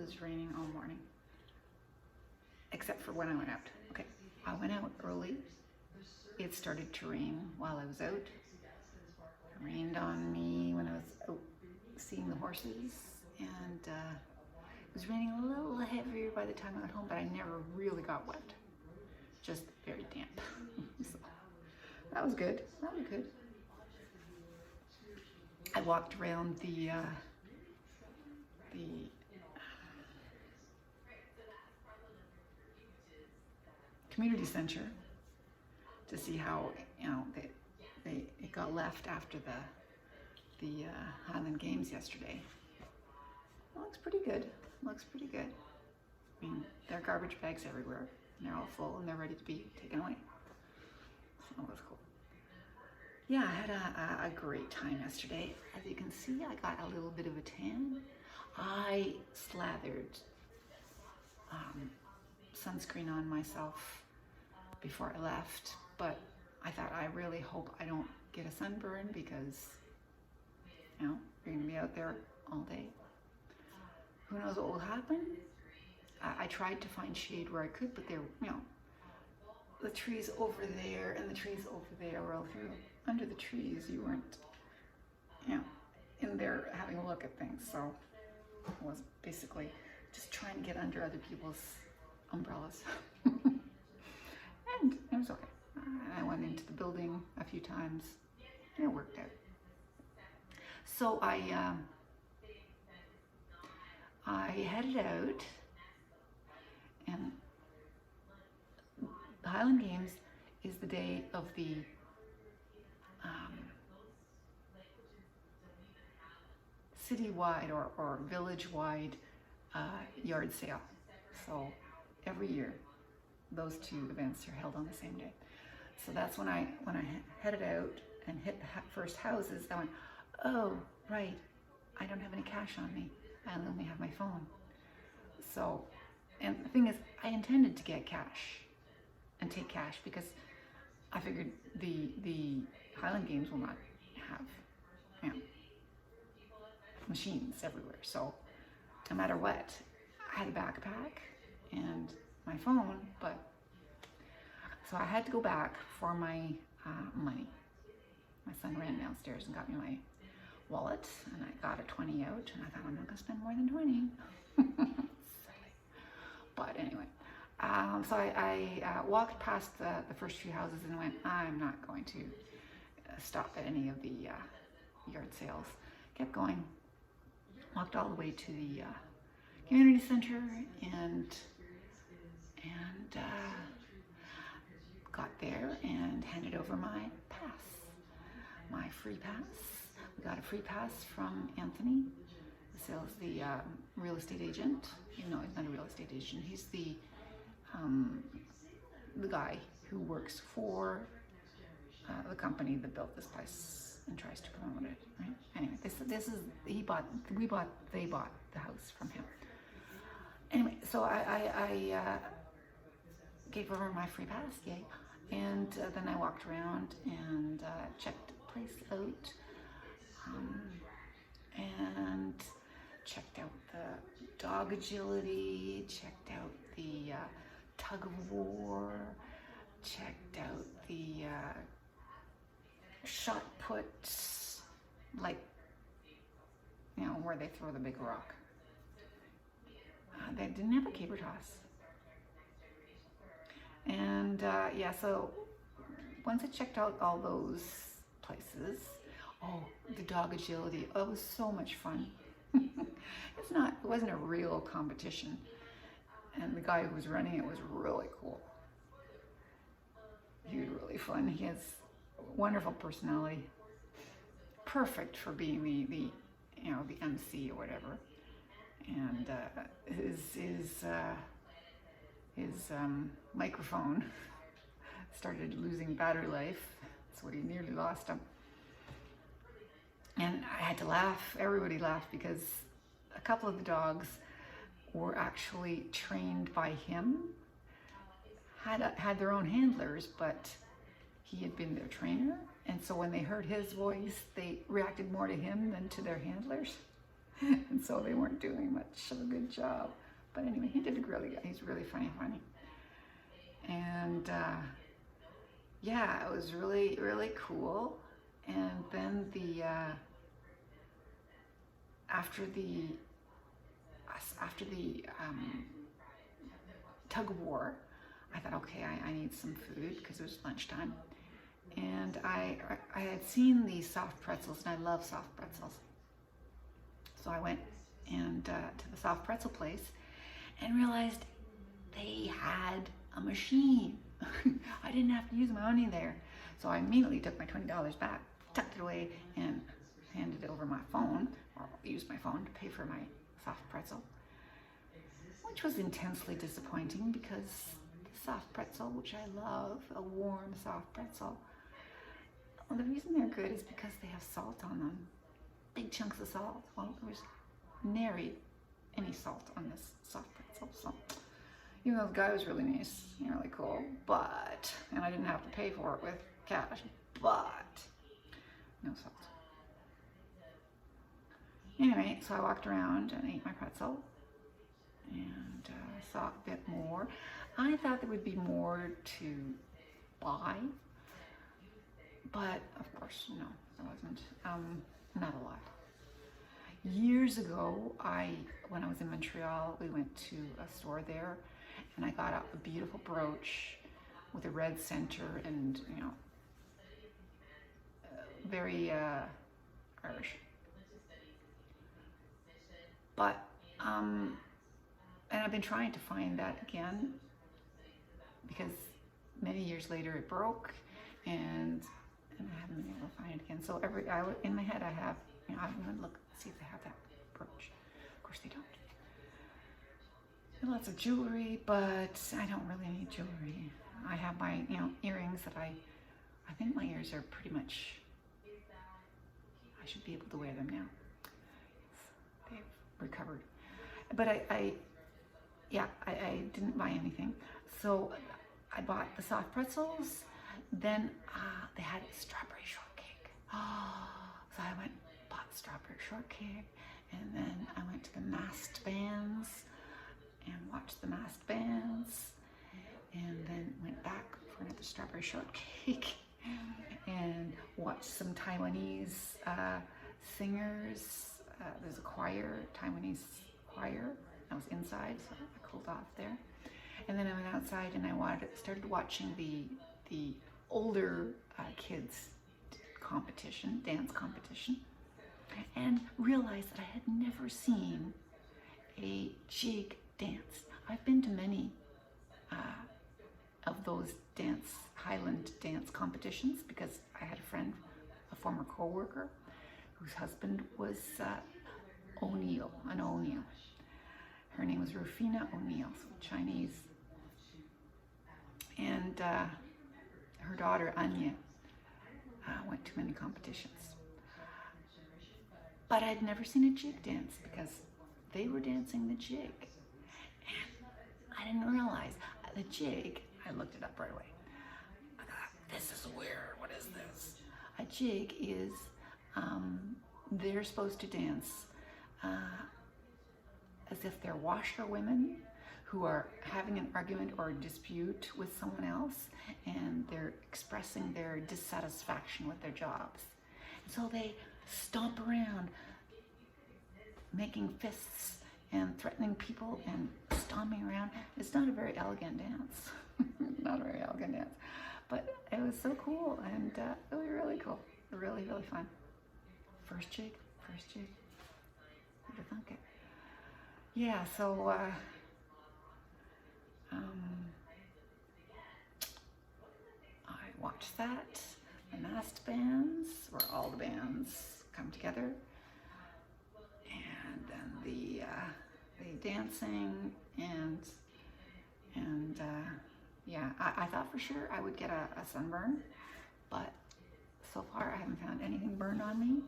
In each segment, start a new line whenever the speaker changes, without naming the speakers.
was raining all morning, except for when I went out. Okay, I went out early. It started to rain while I was out. It rained on me when I was out seeing the horses, and it was raining a little heavier by the time I got home, but I never really got wet. Just very damp. So that was good. That was good. I walked around the community center to see how, you know, it got left after the Highland Games yesterday. It looks pretty good. Looks pretty good. I mean, there are garbage bags everywhere, and they're all full, and they're ready to be taken away. So that was cool. Yeah, I had a great time yesterday. As you can see, I got a little bit of a tan. I slathered sunscreen on myself before I left, but I thought, I really hope I don't get a sunburn because, you know, you're gonna be out there all day. Who knows what will happen? I tried to find shade where I could, but there, you know, the trees over there and the trees over there, well, if you're under the trees, you weren't, you know, in there having a look at things. So I was basically just trying to get under other people's umbrellas. And it was okay. I went into the building a few times and it worked out. So I headed out, and the Highland Games is the day of the citywide or village-wide yard sale. So every year, those two events are held on the same day. So that's when I headed out and hit the first houses. I went, oh right, I don't have any cash on me. I only have my phone. So, and the thing is, I intended to get cash and take cash because I figured the Highland Games will not have, you know, machines everywhere. So no matter what, I had a backpack and my phone, but so I had to go back for my money. My son ran downstairs and got me my wallet, and I got a 20 out, and I thought, I'm not gonna spend more than 20. Silly. But anyway, so I walked past the first few houses and went, I'm not going to stop at any of the yard sales. Kept going, walked all the way to the community center, and got there and handed over my pass, my free pass. We got a free pass from Anthony, who sells the real estate agent. No, he's not a real estate agent. He's the guy who works for the company that built this place and tries to promote it. Right? Anyway, they bought the house from him. Anyway, so I gave over my free pass, yay, and then I walked around and checked the place out. And checked out the dog agility, checked out the tug of war, checked out the shot put, like, you know, where they throw the big rock. They didn't have a caber toss. And yeah, so once I checked out all those places, oh, the dog agility, oh, it was so much fun. It wasn't a real competition. And the guy who was running it was really cool. He was really fun. He has a wonderful personality. Perfect for being the you know, the MC or whatever. And his microphone started losing battery life. That's what he nearly lost him. And I had to laugh. Everybody laughed because a couple of the dogs were actually trained by him, had their own handlers, but he had been their trainer. And so when they heard his voice, they reacted more to him than to their handlers. And so they weren't doing much of a good job. But anyway, he did really good. He's really funny. And yeah, it was really, really cool. And then after the tug of war, I thought, okay, I need some food because it was lunchtime. And I had seen these soft pretzels, and I love soft pretzels. So I went and to the soft pretzel place and realized they had a machine. I didn't have to use my money there. So I immediately took my $20 back, tucked it away, and handed over my phone, or used my phone to pay for my soft pretzel, which was intensely disappointing because the soft pretzel, which I love, a warm soft pretzel, well, the reason they're good is because they have salt on them, big chunks of salt. Well, there was nary any salt on this soft pretzel, so even though the guy was really nice and really cool, and I didn't have to pay for it with cash, but no salt. Anyway, so I walked around and ate my pretzel and saw a bit more. I thought there would be more to buy, but of course, no, there wasn't. Not a lot. Years ago, when I was in Montreal, we went to a store there, and I got a beautiful brooch with a red center, and very Irish. But and I've been trying to find that again because many years later it broke, and I haven't been able to find it again. So in my head I have, I'm going to look, see if they have that brooch. Of course they don't. And lots of jewelry, but I don't really need jewelry. I have my, earrings that I think my ears are pretty much, I should be able to wear them now. They've recovered. But I didn't buy anything. So I bought the soft pretzels. Then they had strawberry shortcake. So I went and bought strawberry shortcake, and then I went to the masked bands and watched the masked bands, and then went back for another strawberry shortcake and watched some Taiwanese singers. There's a choir, Taiwanese choir. I was inside, so I cooled off there. And then I went outside and I started watching the older kids competition, dance competition, and realized that I had never seen a jig dance. I've been to many of those Highland dance competitions because I had a friend, a former co-worker, whose husband was O'Neill, an O'Neill. Her name was Rufina O'Neill, so Chinese. And her daughter, Anya, went to many competitions. But I'd never seen a jig dance because they were dancing the jig. And I didn't realize the jig, I looked it up right away. I thought, this is weird, what is this? A jig is, they're supposed to dance as if they're washerwomen who are having an argument or a dispute with someone else, and they're expressing their dissatisfaction with their jobs. So they stomp around, making fists and threatening people and stomping around. It's not a very elegant dance. Not a very elegant dance. But it was so cool, and it was really cool. Really, really fun. First jig. Who'd have thunk it? Yeah, so I watched that. The masked bands, where all the bands come together, and then the dancing, and yeah, I thought for sure I would get a sunburn, but so far I haven't found anything burned on me.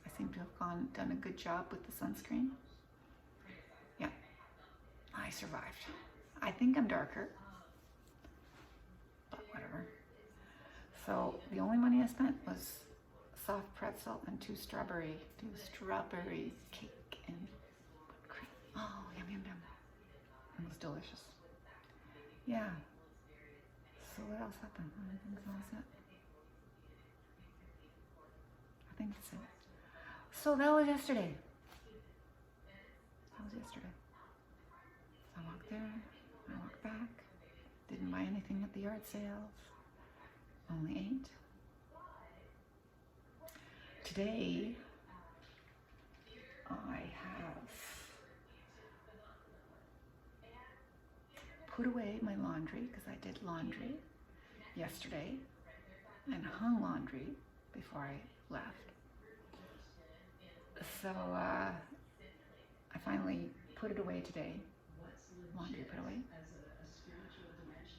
I seem to have done a good job with the sunscreen. Yeah, I survived. I think I'm darker, but whatever. So the only money I spent was soft pretzel and two strawberry cake. and whipped cream. Oh, yum, yum, yum. It was delicious. Yeah. So what else happened? I think that was it. I think that's it. So that was yesterday. That was yesterday. I walked there, I walked back. Didn't buy anything at the yard sales. Only ate. Today, I have put away my laundry because I did laundry yesterday and hung laundry before I left. So I finally put it away today. Laundry put away.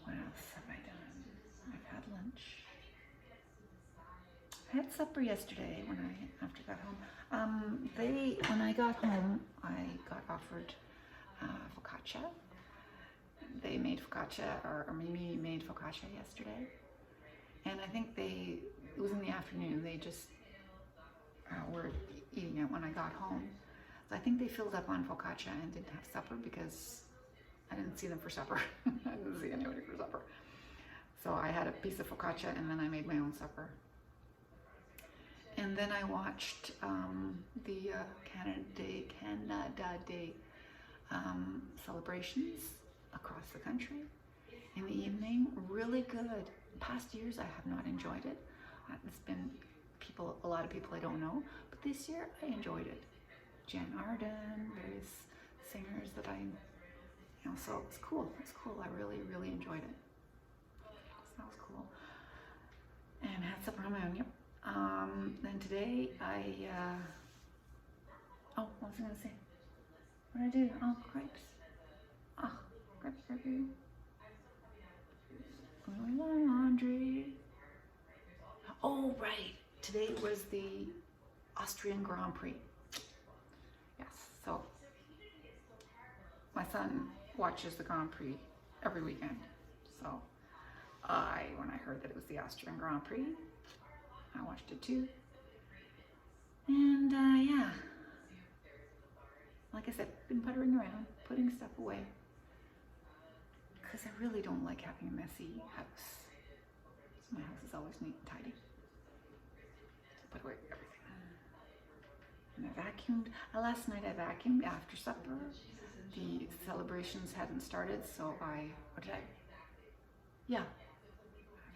What else have I done? I've had lunch. I had supper yesterday after I got home. When I got home, I got offered focaccia. They made focaccia, or Mimi made focaccia yesterday. And I think it was in the afternoon. They just were eating it when I got home. So I think they filled up on focaccia and didn't have supper because I didn't see them for supper. I didn't see anybody for supper. So I had a piece of focaccia and then I made my own supper. And then I watched the Canada Day celebrations across the country in the evening. Really good. In past years I have not enjoyed it. It's been a lot of people I don't know, but this year I enjoyed it. Jen Arden, various singers that so it's cool. It's cool. I really, really enjoyed it. So that was cool. And had supper on my own. Yep. Then today what was I gonna say? What did I do? Oh, grapes. Oh, grapes. Laundry. Oh, right. Today was the Austrian Grand Prix. Yes. So my son watches the Grand Prix every weekend. So when I heard that it was the Austrian Grand Prix, I watched it too. And yeah, like I said, been puttering around, putting stuff away. Because I really don't like having a messy house. So my house is always neat and tidy. So put away everything. And I vacuumed. Last night I vacuumed after supper. The celebrations hadn't started, so I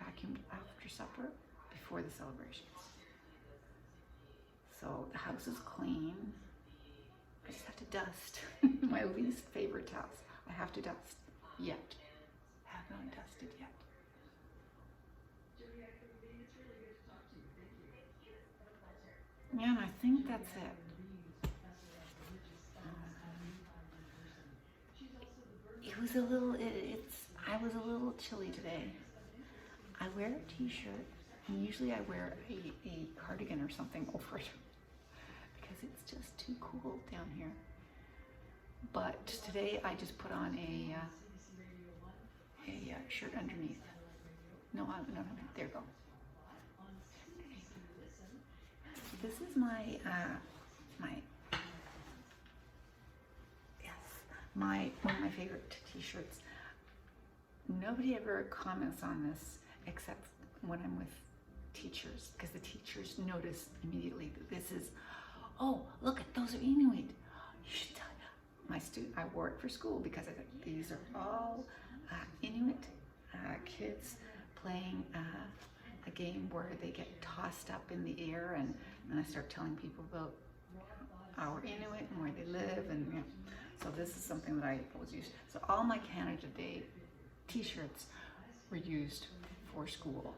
vacuumed after supper before the celebrations. So the house is clean. I just have to dust. My least favorite task. I have to dust. Yet. I have not dusted yet. Yeah, and I think that's it. I was a little chilly today. I wear a t-shirt, and usually I wear a cardigan or something over it because it's just too cool down here. But today I just put on a shirt underneath. No, there you go. This is one of my favorite t-shirts. Nobody ever comments on this except when I'm with teachers, because the teachers notice immediately that this is, oh, look at those are Inuit. You should tell I wore it for school because these are all Inuit kids playing a game where they get tossed up in the air, and I start telling people about our Inuit and where they live, and so this is something that I always use. So all my Canada Day t-shirts were used for school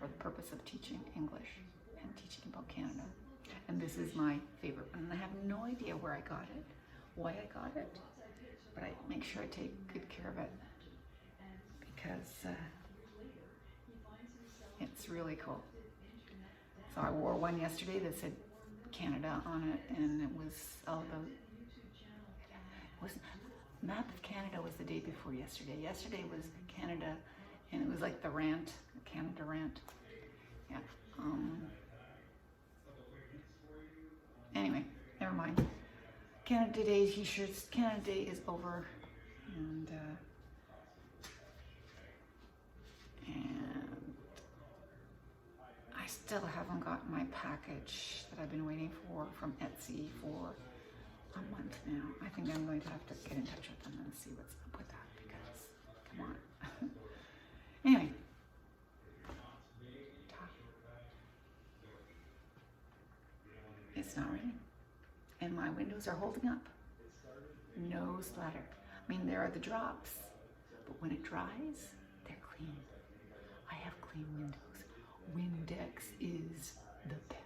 for the purpose of teaching English and teaching about Canada. And this is my favorite one. And I have no idea where I got it, why I got it, but I make sure I take good care of it because it's really cool. So I wore one yesterday that said Canada on it, and it was all about, Map of Canada was the day before yesterday. Yesterday was Canada, and it was like the rant, Canada rant. Yeah. Anyway, never mind. Canada Day t-shirts. Canada Day is over, and I still haven't got my package that I've been waiting for from Etsy for a month now. I think I'm going to have to get in touch with them and see what's up with that, because come on. Anyway. It's not raining. And my windows are holding up. No splatter. I mean, there are the drops, but when it dries, they're clean. I have clean windows. Windex is the best.